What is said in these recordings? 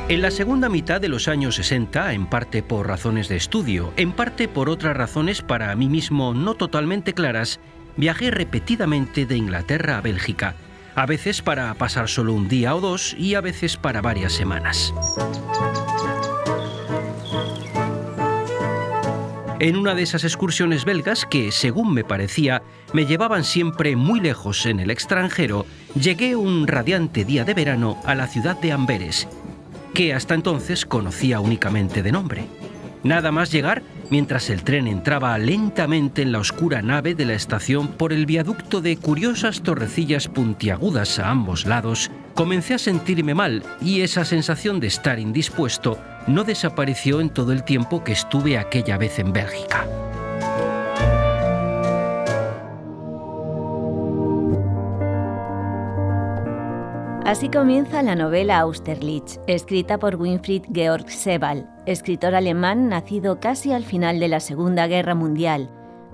En la segunda mitad de los años 60, en parte por razones de estudio, en parte por otras razones para mí mismo no totalmente claras, viajé repetidamente de Inglaterra a Bélgica, a veces para pasar solo un día o dos y a veces para varias semanas. En una de esas excursiones belgas que, según me parecía, me llevaban siempre muy lejos en el extranjero, llegué un radiante día de verano a la ciudad de Amberes, que hasta entonces conocía únicamente de nombre. Nada más llegar, mientras el tren entraba lentamente en la oscura nave de la estación por el viaducto de curiosas torrecillas puntiagudas a ambos lados, comencé a sentirme mal y esa sensación de estar indispuesto no desapareció en todo el tiempo que estuve aquella vez en Bélgica. Así comienza la novela Austerlitz, escrita por Winfried Georg Sebald, escritor alemán nacido casi al final de la Segunda Guerra Mundial,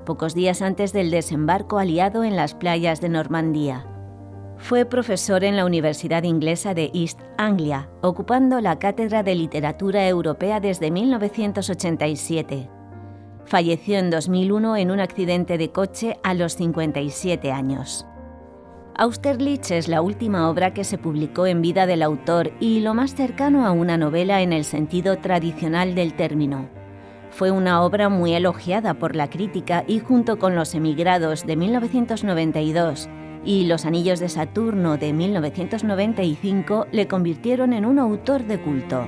pocos días antes del desembarco aliado en las playas de Normandía. Fue profesor en la Universidad Inglesa de East Anglia, ocupando la cátedra de Literatura Europea desde 1987. Falleció en 2001 en un accidente de coche a los 57 años. Austerlitz es la última obra que se publicó en vida del autor y lo más cercano a una novela en el sentido tradicional del término. Fue una obra muy elogiada por la crítica y junto con Los emigrados de 1992 y Los anillos de Saturno de 1995 le convirtieron en un autor de culto.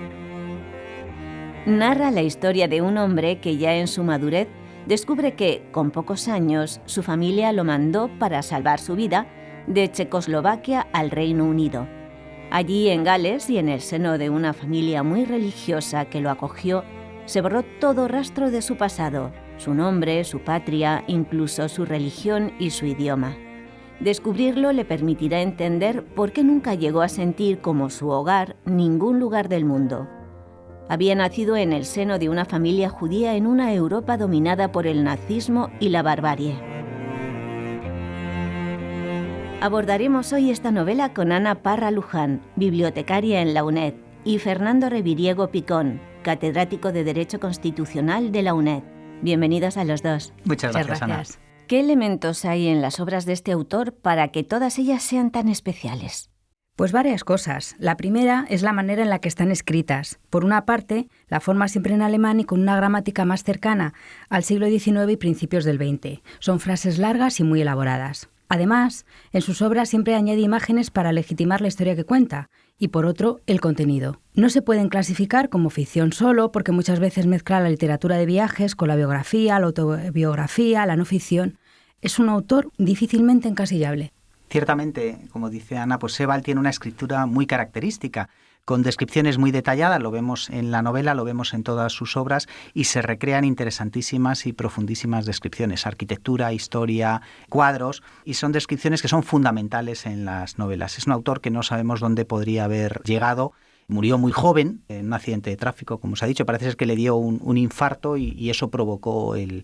Narra la historia de un hombre que ya en su madurez descubre que, con pocos años, su familia lo mandó para salvar su vida de Checoslovaquia al Reino Unido. Allí, en Gales y en el seno de una familia muy religiosa que lo acogió, se borró todo rastro de su pasado, su nombre, su patria, incluso su religión y su idioma. Descubrirlo le permitirá entender por qué nunca llegó a sentir como su hogar ningún lugar del mundo. Había nacido en el seno de una familia judía en una Europa dominada por el nazismo y la barbarie. Abordaremos hoy esta novela con Ana Parra Luján, bibliotecaria en la UNED, y Fernando Reviriego Picón, catedrático de Derecho Constitucional de la UNED. Bienvenidos a los dos. Muchas gracias, Ana. ¿Qué elementos hay en las obras de este autor para que todas ellas sean tan especiales? Pues varias cosas. La primera es la manera en la que están escritas. Por una parte, la forma siempre en alemán y con una gramática más cercana al siglo XIX y principios del XX. Son frases largas y muy elaboradas. Además, en sus obras siempre añade imágenes para legitimar la historia que cuenta, y por otro, el contenido. No se pueden clasificar como ficción solo, porque muchas veces mezcla la literatura de viajes con la biografía, la autobiografía, la no ficción. Es un autor difícilmente encasillable. Ciertamente, como dice Ana, pues Sebald tiene una escritura muy característica, con descripciones muy detalladas, lo vemos en la novela, lo vemos en todas sus obras, y se recrean interesantísimas y profundísimas descripciones, arquitectura, historia, cuadros, y son descripciones que son fundamentales en las novelas. Es un autor que no sabemos dónde podría haber llegado. Murió muy joven en un accidente de tráfico, como se ha dicho, parece ser que le dio un infarto y eso provocó el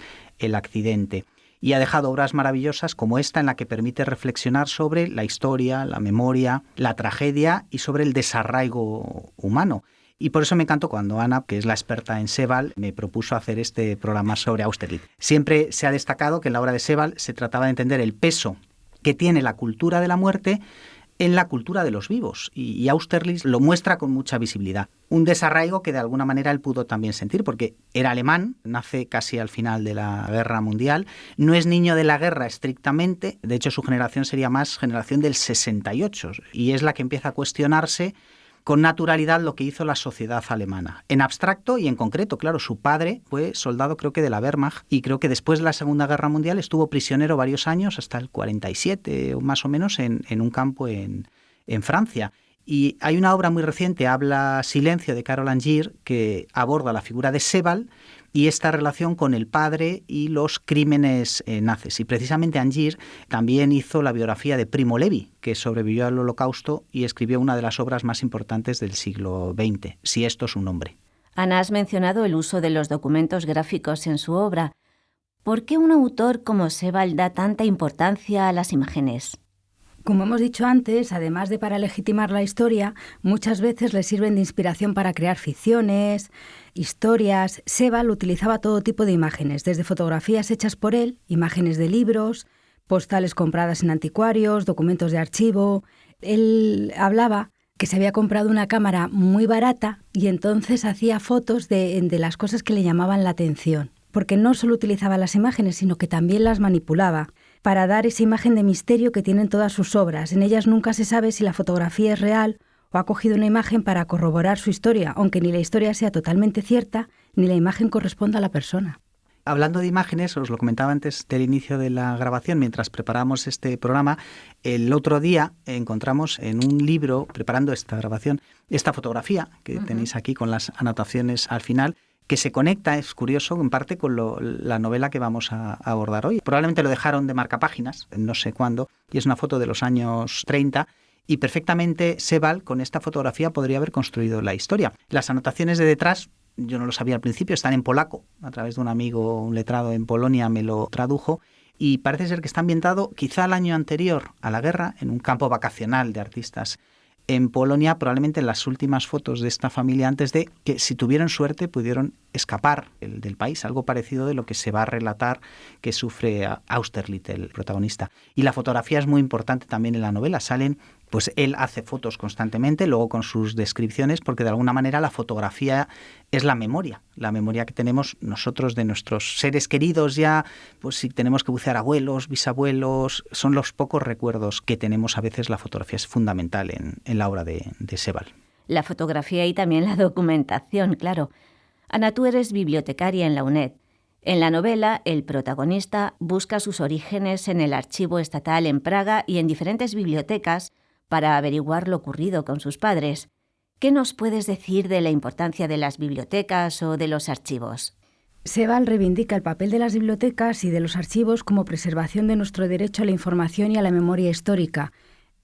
accidente. Y ha dejado obras maravillosas como esta, en la que permite reflexionar sobre la historia, la memoria, la tragedia y sobre el desarraigo humano. Y por eso me encantó cuando Ana, que es la experta en Sebald, me propuso hacer este programa sobre Austerlitz. Siempre se ha destacado que en la obra de Sebald se trataba de entender el peso que tiene la cultura de la muerte en la cultura de los vivos, y Austerlitz lo muestra con mucha visibilidad. Un desarraigo que de alguna manera él pudo también sentir, porque era alemán, nace casi al final de la Guerra Mundial, no es niño de la guerra estrictamente, de hecho su generación sería más generación del 68, y es la que empieza a cuestionarse con naturalidad lo que hizo la sociedad alemana. En abstracto y en concreto, claro, su padre fue soldado, creo que de la Wehrmacht, y creo que después de la Segunda Guerra Mundial estuvo prisionero varios años, hasta el 47 o más o menos, en un campo en Francia. Y hay una obra muy reciente, Habla Silencio, de Carol Angier, que aborda la figura de Sebald y esta relación con el padre y los crímenes nazis. Y precisamente Angier también hizo la biografía de Primo Levi, que sobrevivió al Holocausto y escribió una de las obras más importantes del siglo XX, Si esto es un hombre. Ana, has mencionado el uso de los documentos gráficos en su obra. ¿Por qué un autor como Sebald da tanta importancia a las imágenes? Como hemos dicho antes, además de para legitimar la historia, muchas veces le sirven de inspiración para crear ficciones, historias. Sebald utilizaba todo tipo de imágenes, desde fotografías hechas por él, imágenes de libros, postales compradas en anticuarios, documentos de archivo. Él hablaba que se había comprado una cámara muy barata y entonces hacía fotos de las cosas que le llamaban la atención, porque no solo utilizaba las imágenes, sino que también las manipulaba para dar esa imagen de misterio que tienen todas sus obras. En ellas nunca se sabe si la fotografía es real o ha cogido una imagen para corroborar su historia, aunque ni la historia sea totalmente cierta, ni la imagen corresponda a la persona. Hablando de imágenes, os lo comentaba antes del inicio de la grabación, mientras preparamos este programa, el otro día encontramos en un libro, preparando esta grabación, esta fotografía que tenéis aquí con las anotaciones al final, que se conecta, es curioso, en parte con la novela que vamos a abordar hoy. Probablemente lo dejaron de marcapáginas, no sé cuándo, y es una foto de los años 30, y perfectamente Sebald con esta fotografía podría haber construido la historia. Las anotaciones de detrás, yo no lo sabía al principio, están en polaco, a través de un amigo, un letrado en Polonia me lo tradujo, y parece ser que está ambientado quizá al año anterior a la guerra, en un campo vacacional de artistas en Polonia, probablemente en las últimas fotos de esta familia antes de que, si tuvieron suerte, pudieron escapar del país, algo parecido de lo que se va a relatar que sufre Austerlitz, el protagonista. Y la fotografía es muy importante también en la novela. Salen, pues él hace fotos constantemente, luego con sus descripciones, porque de alguna manera la fotografía es la memoria que tenemos nosotros de nuestros seres queridos ya, pues si tenemos que bucear abuelos, bisabuelos, son los pocos recuerdos que tenemos. A veces la fotografía es fundamental en la obra de Sebald. La fotografía y también la documentación, claro. Ana, tú eres bibliotecaria en la UNED. En la novela, el protagonista busca sus orígenes en el archivo estatal en Praga y en diferentes bibliotecas para averiguar lo ocurrido con sus padres. ¿Qué nos puedes decir de la importancia de las bibliotecas o de los archivos? Sebald reivindica el papel de las bibliotecas y de los archivos como preservación de nuestro derecho a la información y a la memoria histórica.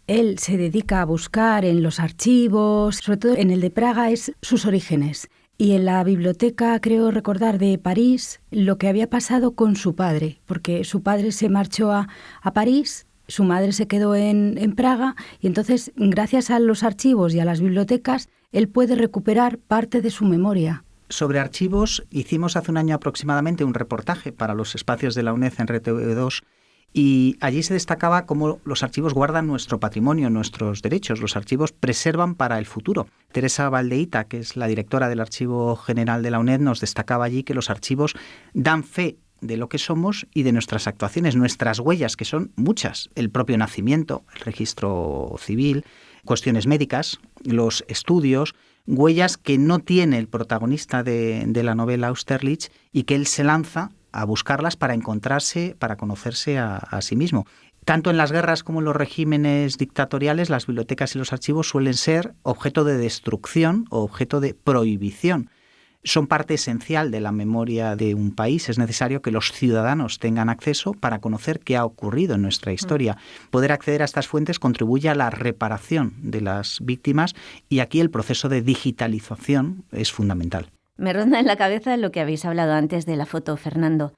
Él se dedica a buscar en los archivos, sobre todo en el de Praga, es sus orígenes. Y en la biblioteca, creo recordar, de París, lo que había pasado con su padre, porque su padre se marchó a París, su madre se quedó en Praga, y entonces, gracias a los archivos y a las bibliotecas, él puede recuperar parte de su memoria. Sobre archivos, hicimos hace un año aproximadamente un reportaje para los espacios de la UNED en RTV2, y allí se destacaba cómo los archivos guardan nuestro patrimonio, nuestros derechos. Los archivos preservan para el futuro. Teresa Valdeita, que es la directora del Archivo General de la UNED, nos destacaba allí que los archivos dan fe de lo que somos y de nuestras actuaciones, nuestras huellas, que son muchas. El propio nacimiento, el registro civil, cuestiones médicas, los estudios, huellas que no tiene el protagonista de la novela Austerlitz y que él se lanza a buscarlas para encontrarse, para conocerse a sí mismo. Tanto en las guerras como en los regímenes dictatoriales, las bibliotecas y los archivos suelen ser objeto de destrucción o objeto de prohibición. Son parte esencial de la memoria de un país. Es necesario que los ciudadanos tengan acceso para conocer qué ha ocurrido en nuestra historia. Poder acceder a estas fuentes contribuye a la reparación de las víctimas y aquí el proceso de digitalización es fundamental. Me ronda en la cabeza lo que habéis hablado antes de la foto, Fernando.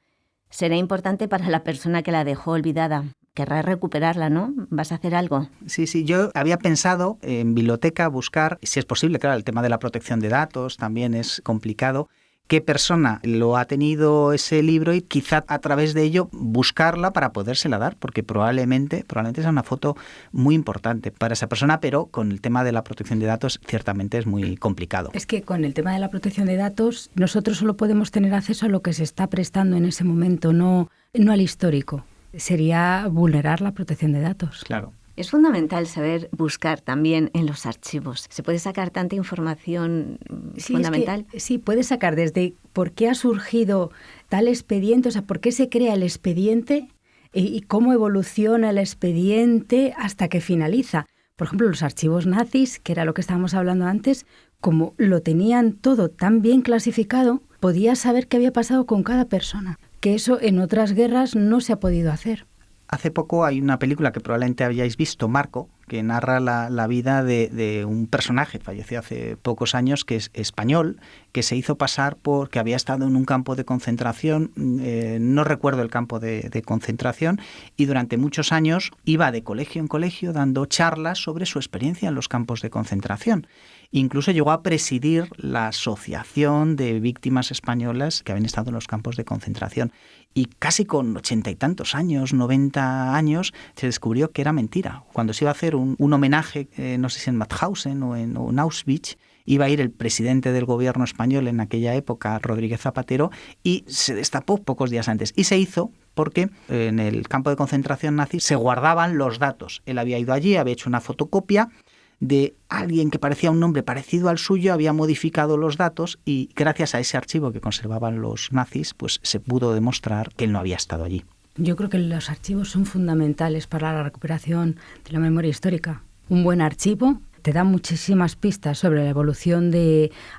Será importante para la persona que la dejó olvidada. Querrá recuperarla, ¿no? ¿Vas a hacer algo? Sí, yo había pensado en biblioteca buscar, si es posible, claro, el tema de la protección de datos también es complicado. ¿Qué persona lo ha tenido ese libro? Y quizá a través de ello buscarla para podérsela dar, porque probablemente es una foto muy importante para esa persona, pero con el tema de la protección de datos ciertamente es muy complicado. Es que con el tema de la protección de datos nosotros solo podemos tener acceso a lo que se está prestando en ese momento, no al histórico. Sería vulnerar la protección de datos. Claro. Es fundamental saber buscar también en los archivos. ¿Se puede sacar tanta información fundamental? Sí, puedes sacar desde por qué ha surgido tal expediente, o sea, por qué se crea el expediente y cómo evoluciona el expediente hasta que finaliza. Por ejemplo, los archivos nazis, que era lo que estábamos hablando antes, como lo tenían todo tan bien clasificado, podías saber qué había pasado con cada persona, que eso en otras guerras no se ha podido hacer. Hace poco hay una película que probablemente hayáis visto, Marco, que narra la vida de un personaje, falleció hace pocos años, que es español, que se hizo pasar por que había estado en un campo de concentración, no recuerdo el campo de concentración, y durante muchos años iba de colegio en colegio dando charlas sobre su experiencia en los campos de concentración. Incluso llegó a presidir la Asociación de Víctimas Españolas que habían estado en los campos de concentración. Y casi con 80 y tantos años, 90 años, se descubrió que era mentira. Cuando se iba a hacer un homenaje, no sé si en Mauthausen o en Auschwitz, iba a ir el presidente del gobierno español en aquella época, Rodríguez Zapatero, y se destapó pocos días antes. Y se hizo porque en el campo de concentración nazi se guardaban los datos. Él había ido allí, había hecho una fotocopia de alguien que parecía un nombre parecido al suyo, había modificado los datos y gracias a ese archivo que conservaban los nazis, pues se pudo demostrar que él no había estado allí. Yo creo que los archivos son fundamentales para la recuperación de la memoria histórica. Un buen archivo te da muchísimas pistas sobre la evolución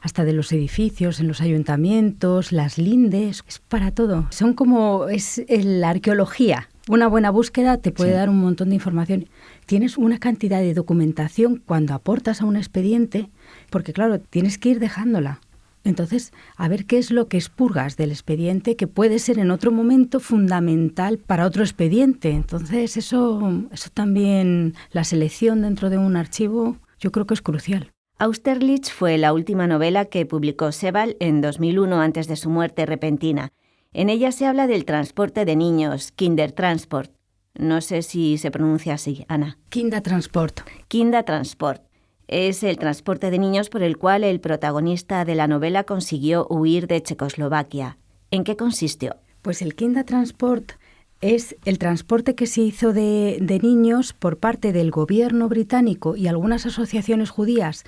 hasta de los edificios, en los ayuntamientos, las lindes, es para todo. Son como la arqueología. Una buena búsqueda te puede dar un montón de información. Tienes una cantidad de documentación cuando aportas a un expediente, porque claro, tienes que ir dejándola. Entonces, a ver qué es lo que expurgas del expediente que puede ser en otro momento fundamental para otro expediente. Entonces, eso también, la selección dentro de un archivo, yo creo que es crucial. Austerlitz fue la última novela que publicó Sebald en 2001 antes de su muerte repentina. En ella se habla del transporte de niños, Kindertransport. No sé si se pronuncia así, Ana. Kindertransport. Kindertransport. Es el transporte de niños por el cual el protagonista de la novela consiguió huir de Checoslovaquia. ¿En qué consistió? Pues el Kindertransport es el transporte que se hizo de niños por parte del gobierno británico y algunas asociaciones judías.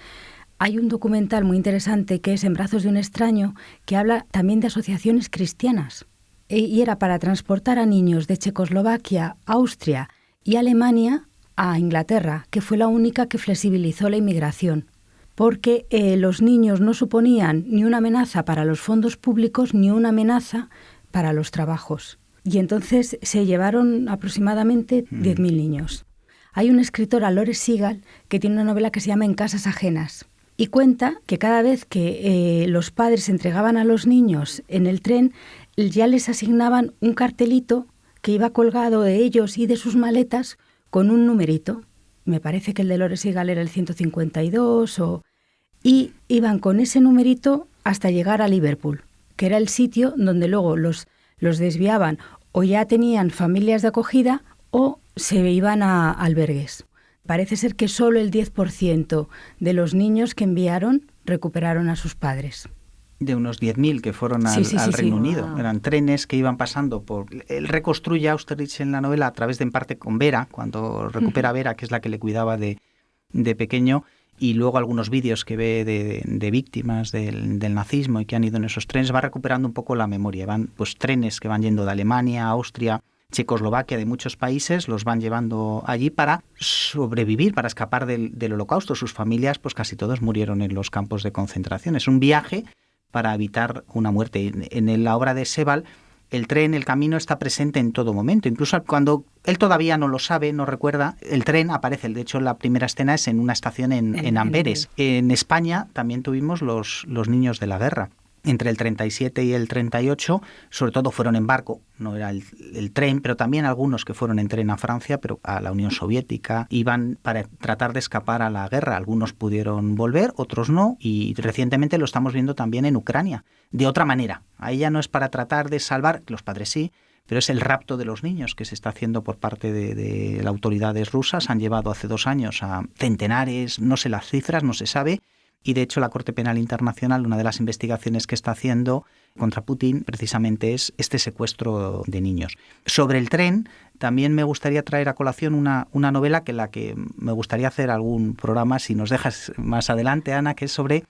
Hay un documental muy interesante que es En brazos de un extraño, que habla también de asociaciones cristianas. Y era para transportar a niños de Checoslovaquia, Austria y Alemania a Inglaterra, que fue la única que flexibilizó la inmigración, porque los niños no suponían ni una amenaza para los fondos públicos ni una amenaza para los trabajos. Y entonces se llevaron aproximadamente 10.000 niños. Hay una escritora, Lore Segal, que tiene una novela que se llama En casas ajenas. Y cuenta que cada vez que los padres entregaban a los niños en el tren, ya les asignaban un cartelito que iba colgado de ellos y de sus maletas con un numerito. Me parece que el de Lore Segal era el 152 y iban con ese numerito hasta llegar a Liverpool, que era el sitio donde luego los desviaban o ya tenían familias de acogida o se iban a albergues. Parece ser que solo el 10% de los niños que enviaron recuperaron a sus padres. De unos 10.000 que fueron al Reino Unido. Wow. Eran trenes que iban pasando por... Él reconstruye Austerlitz en la novela a través de, en parte, con Vera, cuando recupera a Vera, que es la que le cuidaba de pequeño, y luego algunos vídeos que ve de víctimas del nazismo y que han ido en esos trenes, va recuperando un poco la memoria. Van pues trenes que van yendo de Alemania, Austria, Checoslovaquia, de muchos países, los van llevando allí para sobrevivir, para escapar del Holocausto. Sus familias, pues casi todos murieron en los campos de concentración. Es un viaje para evitar una muerte. En la obra de Sebald, el tren, el camino está presente en todo momento. Incluso cuando él todavía no lo sabe, no recuerda, el tren aparece. De hecho, la primera escena es en una estación en Amberes. En España también tuvimos los niños de la guerra. Entre el 37 y el 38, sobre todo fueron en barco, no era el tren, pero también algunos que fueron en tren a Francia, pero a la Unión Soviética, iban para tratar de escapar a la guerra. Algunos pudieron volver, otros no, y recientemente lo estamos viendo también en Ucrania, de otra manera. Ahí ya no es para tratar de salvar, los padres sí, pero es el rapto de los niños que se está haciendo por parte de las autoridades rusas. Han llevado hace 2 años a centenares, no sé las cifras, no se sabe. Y de hecho la Corte Penal Internacional, una de las investigaciones que está haciendo contra Putin precisamente es este secuestro de niños. Sobre el tren también me gustaría traer a colación una novela la que me gustaría hacer algún programa, si nos dejas más adelante, Ana, que es sobre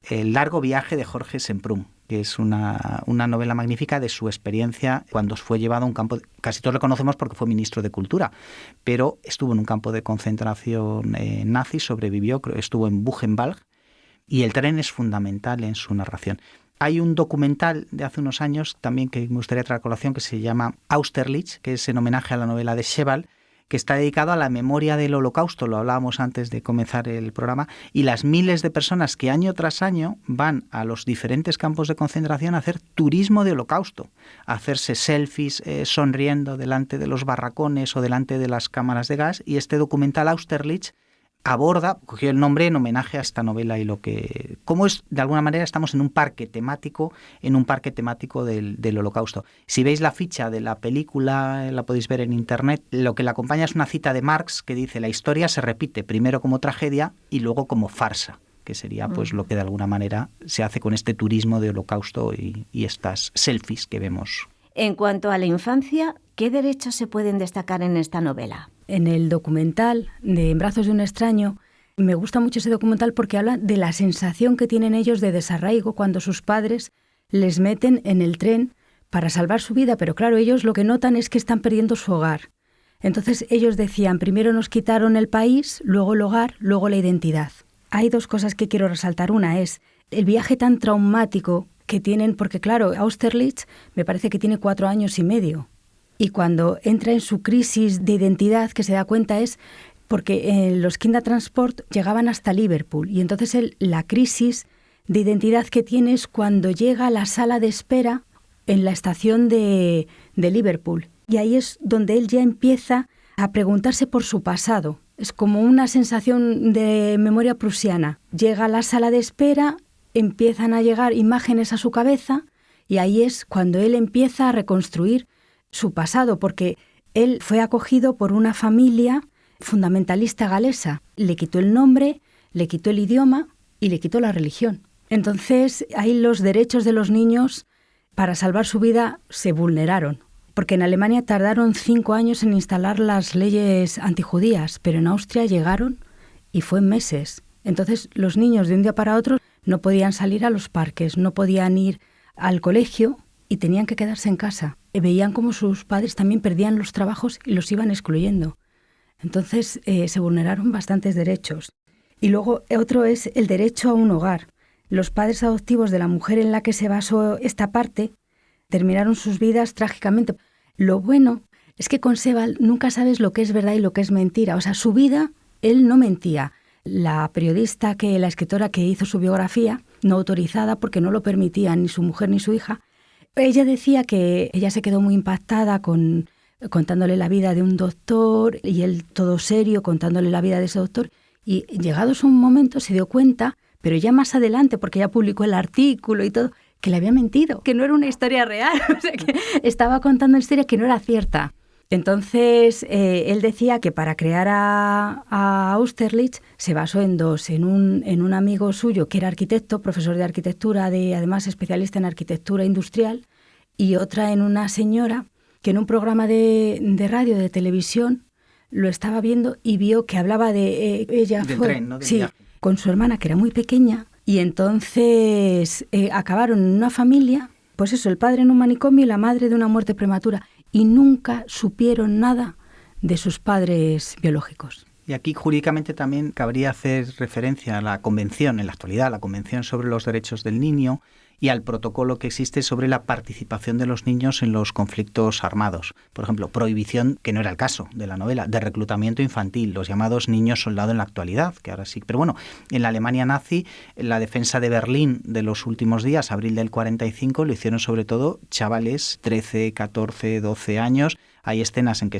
El largo viaje de Jorge Semprún, que es una novela magnífica de su experiencia cuando fue llevado a un campo, casi todos lo conocemos porque fue ministro de Cultura, pero estuvo en un campo de concentración nazi, sobrevivió, estuvo en Buchenwald, y el tren es fundamental en su narración. Hay un documental de hace unos años también que me gustaría traer a colación que se llama Austerlitz, que es en homenaje a la novela de Sebald, que está dedicado a la memoria del Holocausto, lo hablábamos antes de comenzar el programa, y las miles de personas que año tras año van a los diferentes campos de concentración a hacer turismo de Holocausto, a hacerse selfies sonriendo delante de los barracones o delante de las cámaras de gas, y este documental Austerlitz cogió el nombre en homenaje a esta novela y cómo es, de alguna manera estamos en un parque temático del Holocausto. Si veis la ficha de la película, la podéis ver en internet, lo que la acompaña es una cita de Marx que dice: la historia se repite primero como tragedia y luego como farsa, que sería pues lo que de alguna manera se hace con este turismo de Holocausto y estas selfies que vemos. En cuanto a la infancia, ¿qué derechos se pueden destacar en esta novela? En el documental de En brazos de un extraño, me gusta mucho ese documental porque habla de la sensación que tienen ellos de desarraigo cuando sus padres les meten en el tren para salvar su vida, pero claro, ellos lo que notan es que están perdiendo su hogar. Entonces ellos decían, primero nos quitaron el país, luego el hogar, luego la identidad. Hay dos cosas que quiero resaltar. Una es el viaje tan traumático que tienen, porque claro, Austerlitz me parece que tiene 4 años y medio. Y cuando entra en su crisis de identidad, que se da cuenta es porque los Kindertransport llegaban hasta Liverpool. Y entonces la crisis de identidad que tiene es cuando llega a la sala de espera en la estación de Liverpool. Y ahí es donde él ya empieza a preguntarse por su pasado. Es como una sensación de memoria prusiana. Llega a la sala de espera, empiezan a llegar imágenes a su cabeza y ahí es cuando él empieza a reconstruir su pasado, porque él fue acogido por una familia fundamentalista galesa. Le quitó el nombre, le quitó el idioma y le quitó la religión. Entonces, ahí los derechos de los niños para salvar su vida se vulneraron, porque en Alemania tardaron 5 años en instalar las leyes antijudías, pero en Austria llegaron y fue en meses. Entonces, los niños de un día para otro no podían salir a los parques, no podían ir al colegio y tenían que quedarse en casa. Veían cómo sus padres también perdían los trabajos y los iban excluyendo. Entonces se vulneraron bastantes derechos. Y luego otro es el derecho a un hogar. Los padres adoptivos de la mujer en la que se basó esta parte terminaron sus vidas trágicamente. Lo bueno es que con Sebald nunca sabes lo que es verdad y lo que es mentira. O sea, su vida, él no mentía. La escritora que hizo su biografía, no autorizada porque no lo permitían ni su mujer ni su hija, ella decía que ella se quedó muy impactada contándole la vida de un doctor y él todo serio contándole la vida de ese doctor. Y llegados a un momento se dio cuenta, pero ya más adelante, porque ya publicó el artículo y todo, que le había mentido, que no era una historia real, o sea, que estaba contando una historia que no era cierta. Entonces, él decía que para crear a Austerlitz se basó en dos, en un amigo suyo que era arquitecto, profesor de arquitectura, además especialista en arquitectura industrial, y otra en una señora que en un programa de radio, de televisión, lo estaba viendo y vio que hablaba de ella del fue, tren, ¿no? Del sí, viaje. Con su hermana, que era muy pequeña, y entonces acabaron en una familia, pues eso, el padre en un manicomio y la madre de una muerte prematura, y nunca supieron nada de sus padres biológicos. Y aquí jurídicamente también cabría hacer referencia a la Convención, en la actualidad, la Convención sobre los Derechos del Niño y al protocolo que existe sobre la participación de los niños en los conflictos armados. Por ejemplo, prohibición, que no era el caso de la novela, de reclutamiento infantil, los llamados niños soldado en la actualidad, que ahora sí. Pero bueno, en la Alemania nazi, en la defensa de Berlín de los últimos días, abril del 45, lo hicieron sobre todo chavales, 13, 14, 12 años. Hay escenas en que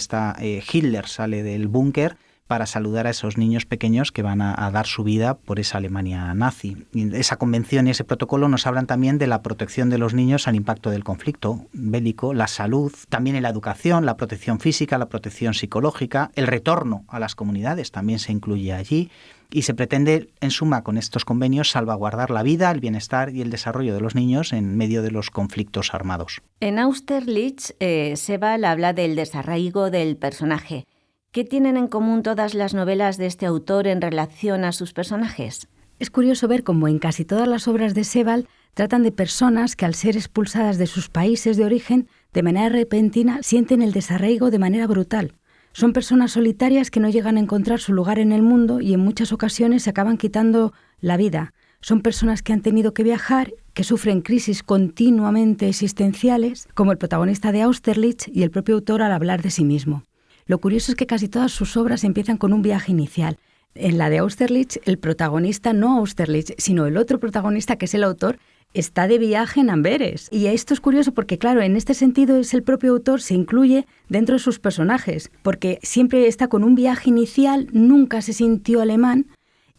Hitler sale del búnker para saludar a esos niños pequeños que van a dar su vida por esa Alemania nazi. Y esa convención y ese protocolo nos hablan también de la protección de los niños al impacto del conflicto bélico, la salud, también en la educación, la protección física, la protección psicológica, el retorno a las comunidades también se incluye allí. Y se pretende, en suma, con estos convenios, salvaguardar la vida, el bienestar y el desarrollo de los niños en medio de los conflictos armados. En Austerlitz, Sebald habla del desarraigo del personaje. ¿Qué tienen en común todas las novelas de este autor en relación a sus personajes? Es curioso ver cómo en casi todas las obras de Sebald tratan de personas que al ser expulsadas de sus países de origen, de manera repentina, sienten el desarraigo de manera brutal. Son personas solitarias que no llegan a encontrar su lugar en el mundo y en muchas ocasiones se acaban quitando la vida. Son personas que han tenido que viajar, que sufren crisis continuamente existenciales, como el protagonista de Austerlitz y el propio autor al hablar de sí mismo. Lo curioso es que casi todas sus obras empiezan con un viaje inicial. En la de Austerlitz, el protagonista, no Austerlitz, sino el otro protagonista, que es el autor, está de viaje en Amberes. Y esto es curioso porque, claro, en este sentido es el propio autor, se incluye dentro de sus personajes, porque siempre está con un viaje inicial, nunca se sintió alemán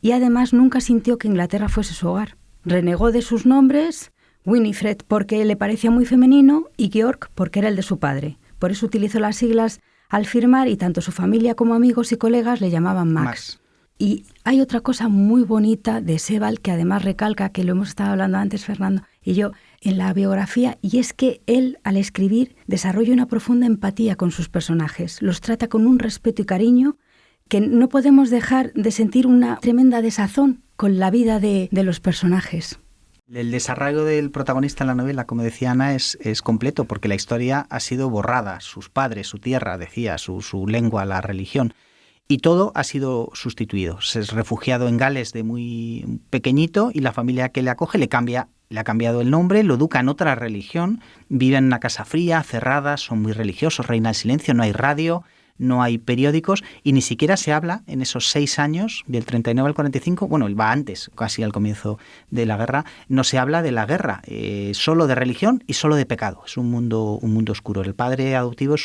y además nunca sintió que Inglaterra fuese su hogar. Renegó de sus nombres, Winifred porque le parecía muy femenino y Georg porque era el de su padre. Por eso utilizó las siglas al firmar y tanto su familia como amigos y colegas le llamaban Max. Y hay otra cosa muy bonita de Sebald que además recalca, que lo hemos estado hablando antes Fernando y yo, en la biografía, y es que él, al escribir, desarrolla una profunda empatía con sus personajes. Los trata con un respeto y cariño que no podemos dejar de sentir una tremenda desazón con la vida de los personajes. El desarrollo del protagonista en la novela, como decía Ana, es completo, porque la historia ha sido borrada. Sus padres, su tierra, decía, su lengua, la religión. Y todo ha sido sustituido. Se es refugiado en Gales de muy pequeñito y la familia que le acoge le ha cambiado el nombre, lo educa en otra religión, vive en una casa fría, cerrada, son muy religiosos, reina el silencio, no hay radio, no hay periódicos y ni siquiera se habla en esos 6 años, del 39 al 45, bueno, va antes, casi al comienzo de la guerra, no se habla de la guerra, solo de religión y solo de pecado. Es un mundo oscuro. El padre adoptivo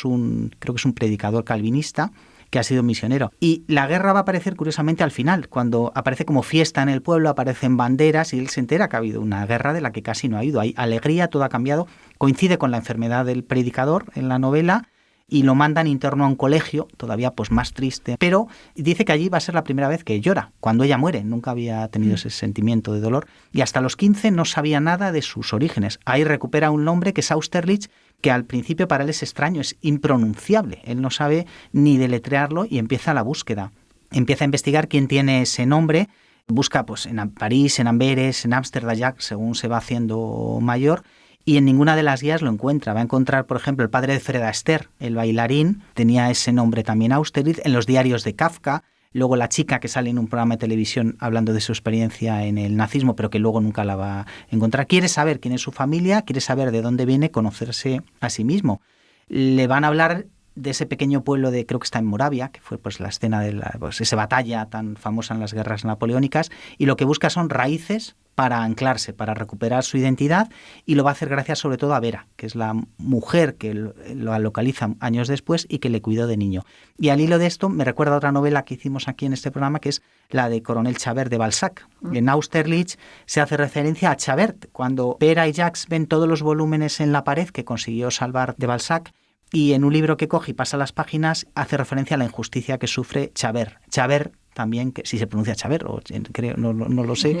creo que es un predicador calvinista, que ha sido misionero. Y la guerra va a aparecer curiosamente al final, cuando aparece como fiesta en el pueblo, aparecen banderas y él se entera que ha habido una guerra de la que casi no ha ido. Hay alegría, todo ha cambiado. Coincide con la enfermedad del predicador en la novela y lo mandan interno a un colegio, todavía pues más triste. Pero dice que allí va a ser la primera vez que llora, cuando ella muere. Nunca había tenido ese sentimiento de dolor. Y hasta los 15 no sabía nada de sus orígenes. Ahí recupera un nombre que es Austerlitz, que al principio para él es extraño, es impronunciable. Él no sabe ni deletrearlo y empieza la búsqueda. Empieza a investigar quién tiene ese nombre, busca pues en París, en Amberes, en Ámsterdam, según se va haciendo mayor, y en ninguna de las guías lo encuentra. Va a encontrar, por ejemplo, el padre de Fred Astaire, el bailarín, tenía ese nombre también Austerlitz, en los diarios de Kafka. Luego la chica que sale en un programa de televisión hablando de su experiencia en el nazismo, pero que luego nunca la va a encontrar. Quiere saber quién es su familia, quiere saber de dónde viene, conocerse a sí mismo. Le van a hablar de ese pequeño pueblo creo que está en Moravia, que fue pues la escena de esa batalla tan famosa en las guerras napoleónicas, y lo que busca son raíces para anclarse, para recuperar su identidad, y lo va a hacer gracias sobre todo a Vera, que es la mujer que lo localiza años después y que le cuidó de niño. Y al hilo de esto me recuerda a otra novela que hicimos aquí en este programa, que es la de Coronel Chabert de Balzac. En Austerlitz se hace referencia a Chabert, cuando Vera y Jacques ven todos los volúmenes en la pared que consiguió salvar de Balzac, y en un libro que coge y pasa las páginas hace referencia a la injusticia que sufre Chabert. Chabert también, que si se pronuncia Chabert, o creo, no lo sé,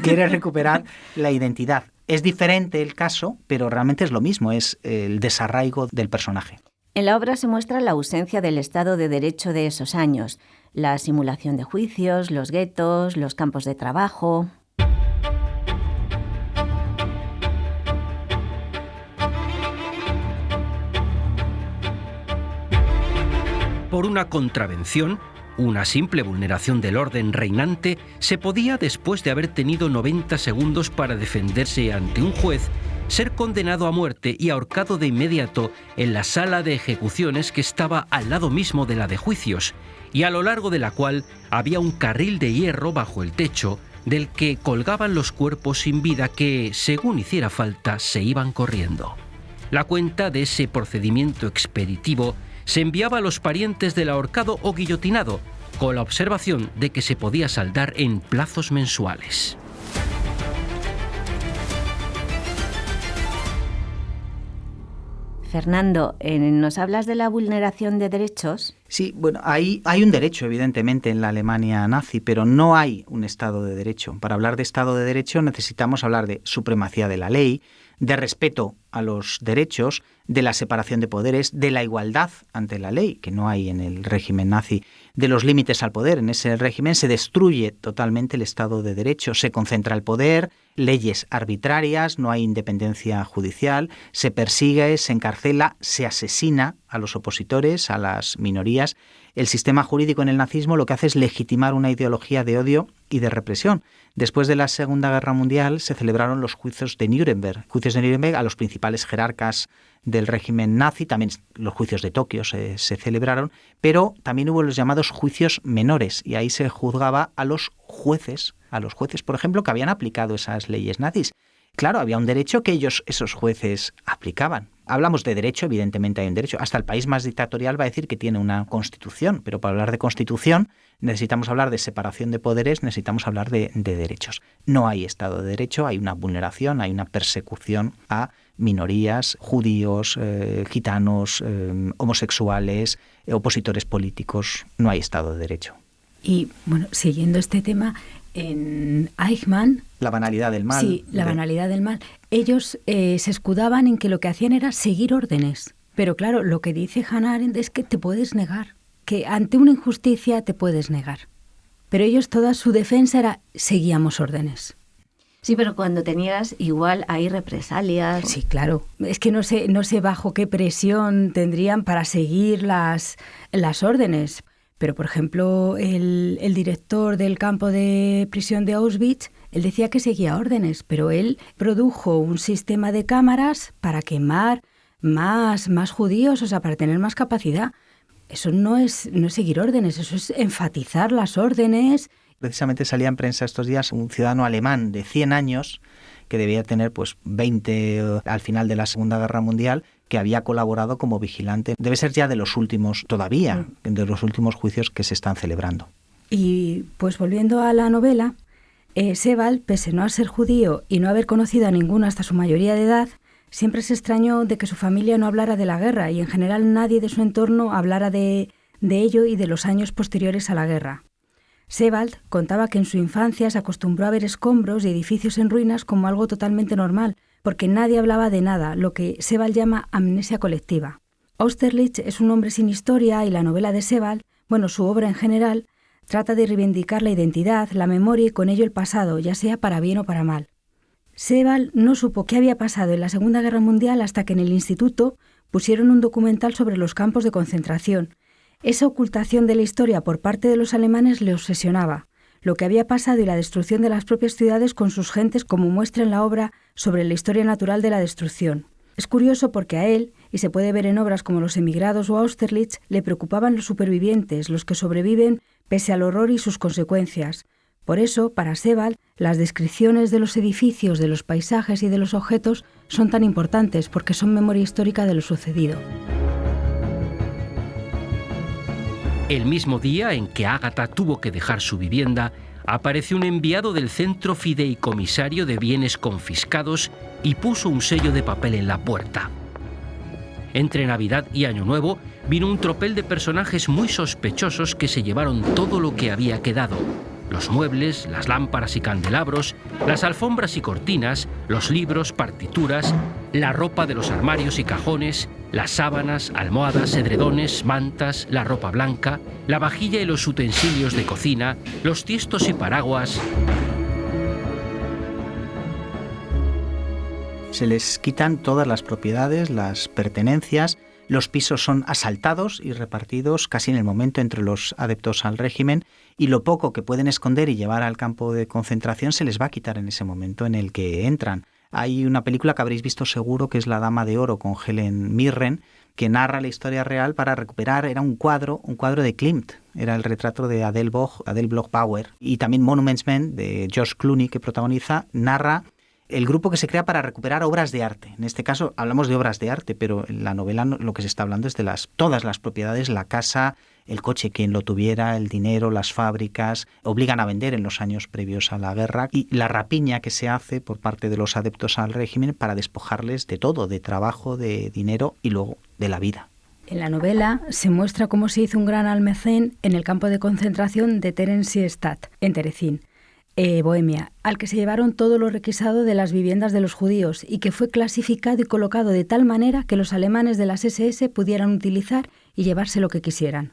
quiere recuperar la identidad. Es diferente el caso, pero realmente es lo mismo, es el desarraigo del personaje. En la obra se muestra la ausencia del Estado de Derecho de esos años, la simulación de juicios, los guetos, los campos de trabajo. Por una contravención, una simple vulneración del orden reinante, se podía, después de haber tenido 90 segundos para defenderse ante un juez, ser condenado a muerte y ahorcado de inmediato en la sala de ejecuciones que estaba al lado mismo de la de juicios, y a lo largo de la cual había un carril de hierro bajo el techo, del que colgaban los cuerpos sin vida que, según hiciera falta, se iban corriendo. La cuenta de ese procedimiento expeditivo se enviaba a los parientes del ahorcado o guillotinado, con la observación de que se podía saldar en plazos mensuales. Fernando, ¿nos hablas de la vulneración de derechos? Sí, bueno, hay un derecho, evidentemente, en la Alemania nazi, pero no hay un Estado de Derecho. Para hablar de Estado de Derecho necesitamos hablar de supremacía de la ley, de respeto a los derechos, de la separación de poderes, de la igualdad ante la ley, que no hay en el régimen nazi, de los límites al poder. En ese régimen se destruye totalmente el Estado de Derecho, se concentra el poder, leyes arbitrarias, no hay independencia judicial, se persigue, se encarcela, se asesina a los opositores, a las minorías. El sistema jurídico en el nazismo lo que hace es legitimar una ideología de odio y de represión. Después de la Segunda Guerra Mundial se celebraron los juicios de Nuremberg. Juicios de Nuremberg a los principales jerarcas del régimen nazi, también los juicios de Tokio se celebraron, pero también hubo los llamados juicios menores, y ahí se juzgaba a los jueces, por ejemplo, que habían aplicado esas leyes nazis. Claro, había un derecho que esos jueces aplicaban. Hablamos de derecho, evidentemente hay un derecho. Hasta el país más dictatorial va a decir que tiene una constitución, pero para hablar de constitución necesitamos hablar de separación de poderes, necesitamos hablar de derechos. No hay Estado de Derecho, hay una vulneración, hay una persecución a minorías, judíos, gitanos, homosexuales, opositores políticos. No hay Estado de Derecho. Y bueno, siguiendo este tema, en Eichmann... La banalidad del mal. Sí, la banalidad del mal. Ellos se escudaban en que lo que hacían era seguir órdenes. Pero claro, lo que dice Hannah Arendt es que te puedes negar, que ante una injusticia te puedes negar. Pero ellos, toda su defensa era seguíamos órdenes. Sí, pero cuando te niegas, igual hay represalias. Sí, claro. Es que no sé bajo qué presión tendrían para seguir las órdenes. Pero, por ejemplo, el director del campo de prisión de Auschwitz, él decía que seguía órdenes, pero él produjo un sistema de cámaras para quemar más judíos, o sea, para tener más capacidad. Eso no es seguir órdenes, eso es enfatizar las órdenes. Precisamente salía en prensa estos días un ciudadano alemán de 100 años, que debía tener 20 al final de la Segunda Guerra Mundial, que había colaborado como vigilante. Debe ser ya de los últimos, todavía, de los últimos juicios que se están celebrando. Y pues volviendo a la novela, Sebald, pese no a ser judío y no haber conocido a ninguno hasta su mayoría de edad, siempre se extrañó de que su familia no hablara de la guerra y en general nadie de su entorno hablara de ello y de los años posteriores a la guerra. Sebald contaba que en su infancia se acostumbró a ver escombros y edificios en ruinas como algo totalmente normal, porque nadie hablaba de nada, lo que Sebald llama amnesia colectiva. Austerlitz es un hombre sin historia y la novela de Sebald, su obra en general, trata de reivindicar la identidad, la memoria y con ello el pasado, ya sea para bien o para mal. Sebald no supo qué había pasado en la Segunda Guerra Mundial hasta que en el instituto pusieron un documental sobre los campos de concentración. Esa ocultación de la historia por parte de los alemanes le obsesionaba. Lo que había pasado y la destrucción de las propias ciudades con sus gentes, como muestra en la obra sobre la historia natural de la destrucción. Es curioso porque a él, y se puede ver en obras como Los emigrados o Austerlitz, le preocupaban los supervivientes, los que sobreviven pese al horror y sus consecuencias. Por eso, para Sebald, las descripciones de los edificios, de los paisajes y de los objetos son tan importantes porque son memoria histórica de lo sucedido. El mismo día en que Ágata tuvo que dejar su vivienda, apareció un enviado del Centro Fideicomisario de Bienes Confiscados y puso un sello de papel en la puerta. Entre Navidad y Año Nuevo vino un tropel de personajes muy sospechosos que se llevaron todo lo que había quedado: los muebles, las lámparas y candelabros, las alfombras y cortinas, los libros, partituras, la ropa de los armarios y cajones, las sábanas, almohadas, edredones, mantas, la ropa blanca, la vajilla y los utensilios de cocina, los tiestos y paraguas. Se les quitan todas las propiedades, las pertenencias. Los pisos son asaltados y repartidos casi en el momento entre los adeptos al régimen, y lo poco que pueden esconder y llevar al campo de concentración se les va a quitar en ese momento en el que entran. Hay una película que habréis visto seguro, que es La Dama de Oro, con Helen Mirren, que narra la historia real para recuperar. Era un cuadro de Klimt, era el retrato de Adele Bloch-Bauer, y también Monuments Men, de George Clooney, que protagoniza, narra el grupo que se crea para recuperar obras de arte. En este caso hablamos de obras de arte, pero en la novela lo que se está hablando es de todas las propiedades, la casa, el coche, quien lo tuviera, el dinero, las fábricas. Obligan a vender en los años previos a la guerra, y la rapiña que se hace por parte de los adeptos al régimen para despojarles de todo, de trabajo, de dinero y luego de la vida. En la novela se muestra cómo se hizo un gran almacén en el campo de concentración de Theresienstadt, en Terezín, Bohemia, al que se llevaron todo lo requisado de las viviendas de los judíos y que fue clasificado y colocado de tal manera que los alemanes de las SS pudieran utilizar y llevarse lo que quisieran.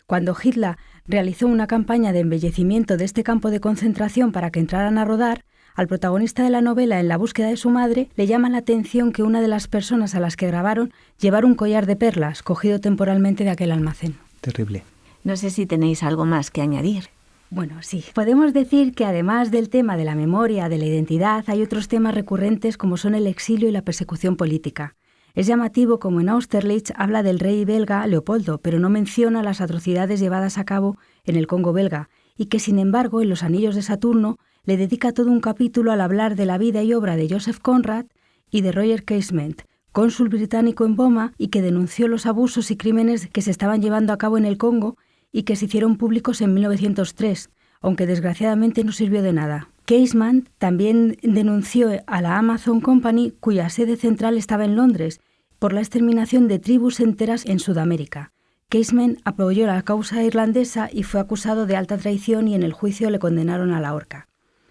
Cuando Hitler realizó una campaña de embellecimiento de este campo de concentración para que entraran a rodar, al protagonista de la novela, en la búsqueda de su madre, le llama la atención que una de las personas a las que grabaron llevara un collar de perlas cogido temporalmente de aquel almacén. Terrible. No sé si tenéis algo más que añadir. Bueno, sí. Podemos decir que además del tema de la memoria, de la identidad, hay otros temas recurrentes como son el exilio y la persecución política. Es llamativo como en Austerlitz habla del rey belga Leopoldo, pero no menciona las atrocidades llevadas a cabo en el Congo belga, y que sin embargo en Los Anillos de Saturno le dedica todo un capítulo al hablar de la vida y obra de Joseph Conrad y de Roger Casement, cónsul británico en Boma y que denunció los abusos y crímenes que se estaban llevando a cabo en el Congo y que se hicieron públicos en 1903, aunque desgraciadamente no sirvió de nada. Casement también denunció a la Amazon Company, cuya sede central estaba en Londres, por la exterminación de tribus enteras en Sudamérica. Casement apoyó la causa irlandesa y fue acusado de alta traición y en el juicio le condenaron a la horca.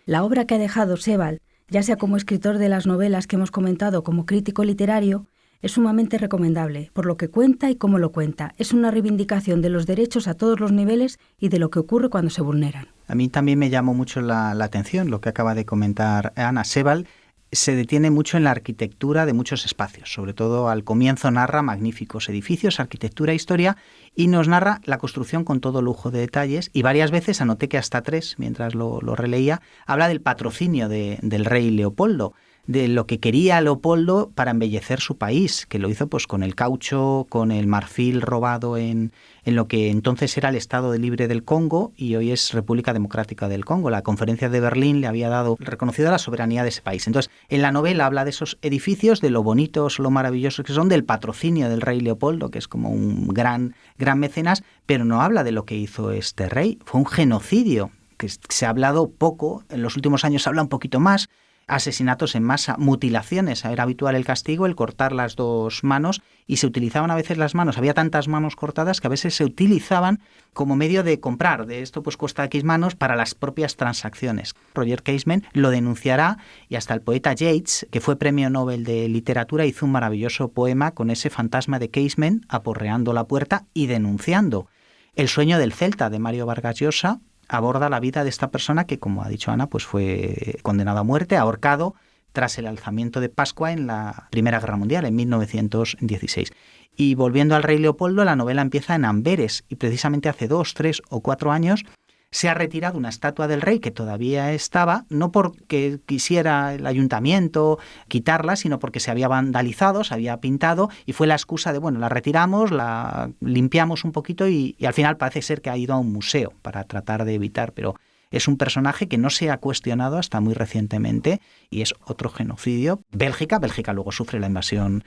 La obra que ha dejado Sebald, ya sea como escritor de las novelas que hemos comentado como crítico literario, es sumamente recomendable, por lo que cuenta y cómo lo cuenta. Es una reivindicación de los derechos a todos los niveles y de lo que ocurre cuando se vulneran. A mí también me llamó mucho la atención lo que acaba de comentar Ana. Sebald se detiene mucho en la arquitectura de muchos espacios, sobre todo al comienzo narra magníficos edificios, arquitectura e historia, y nos narra la construcción con todo lujo de detalles, y varias veces, anoté que hasta 3, mientras lo releía, habla del patrocinio del rey Leopoldo, de lo que quería Leopoldo para embellecer su país, que lo hizo pues con el caucho, con el marfil robado en lo que entonces era el Estado Libre del Congo y hoy es República Democrática del Congo. La Conferencia de Berlín le había reconocido la soberanía de ese país. Entonces, en la novela habla de esos edificios, de lo bonitos, lo maravillosos que son, del patrocinio del rey Leopoldo, que es como un gran mecenas, pero no habla de lo que hizo este rey. Fue un genocidio, que se ha hablado poco, en los últimos años se habla un poquito más. Asesinatos en masa, mutilaciones, era habitual el castigo, el cortar las 2 manos, y se utilizaban a veces las manos, había tantas manos cortadas que a veces se utilizaban como medio de comprar, de esto pues cuesta X manos para las propias transacciones. Roger Casement lo denunciará y hasta el poeta Yeats, que fue premio Nobel de Literatura, hizo un maravilloso poema con ese fantasma de Casement aporreando la puerta y denunciando. El sueño del Celta, de Mario Vargas Llosa, aborda la vida de esta persona que, como ha dicho Ana, pues fue condenado a muerte, ahorcado, tras el alzamiento de Pascua en la Primera Guerra Mundial, en 1916. Y volviendo al rey Leopoldo, la novela empieza en Amberes, y precisamente hace 2, 3 o 4 años se ha retirado una estatua del rey que todavía estaba, no porque quisiera el ayuntamiento quitarla, sino porque se había vandalizado, se había pintado, y fue la excusa de, bueno, la retiramos, la limpiamos un poquito y al final parece ser que ha ido a un museo para tratar de evitar, pero es un personaje que no se ha cuestionado hasta muy recientemente y es otro genocidio. Bélgica luego sufre la invasión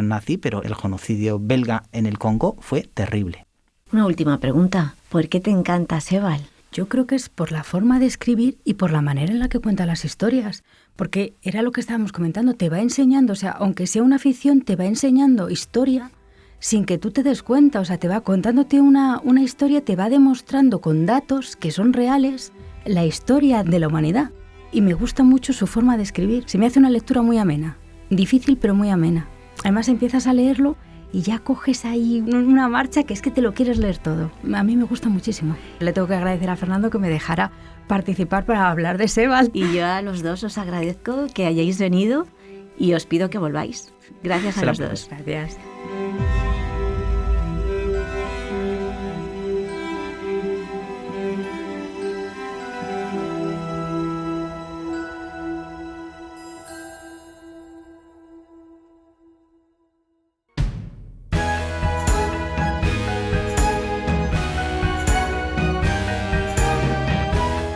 nazi, pero el genocidio belga en el Congo fue terrible. Una última pregunta. ¿Por qué te encanta Sebald? Yo creo que es por la forma de escribir y por la manera en la que cuenta las historias. Porque era lo que estábamos comentando, te va enseñando, o sea, aunque sea una ficción, te va enseñando historia sin que tú te des cuenta. O sea, te va contándote una historia, te va demostrando con datos que son reales la historia de la humanidad. Y me gusta mucho su forma de escribir. Se me hace una lectura muy amena. Difícil, pero muy amena. Además, empiezas a leerlo y ya coges ahí una marcha que es que te lo quieres leer todo. A mí me gusta muchísimo. Le tengo que agradecer a Fernando que me dejara participar para hablar de Sebald. Y yo a los dos os agradezco que hayáis venido y os pido que volváis. Gracias a los dos. Gracias.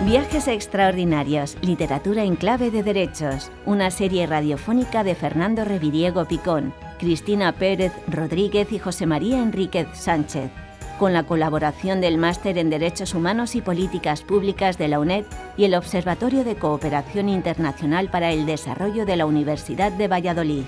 Viajes extraordinarios, literatura en clave de derechos, una serie radiofónica de Fernando Reviriego Picón, Cristina Pérez Rodríguez y José María Enríquez Sánchez, con la colaboración del Máster en Derechos Humanos y Políticas Públicas de la UNED y el Observatorio de Cooperación Internacional para el Desarrollo de la Universidad de Valladolid,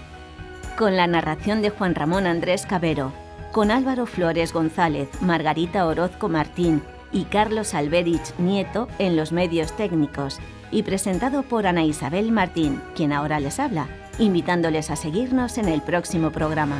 con la narración de Juan Ramón Andrés Cabero, con Álvaro Flores González, Margarita Orozco Martín y Carlos Alberich Nieto en los medios técnicos, y presentado por Ana Isabel Martín, quien ahora les habla, invitándoles a seguirnos en el próximo programa.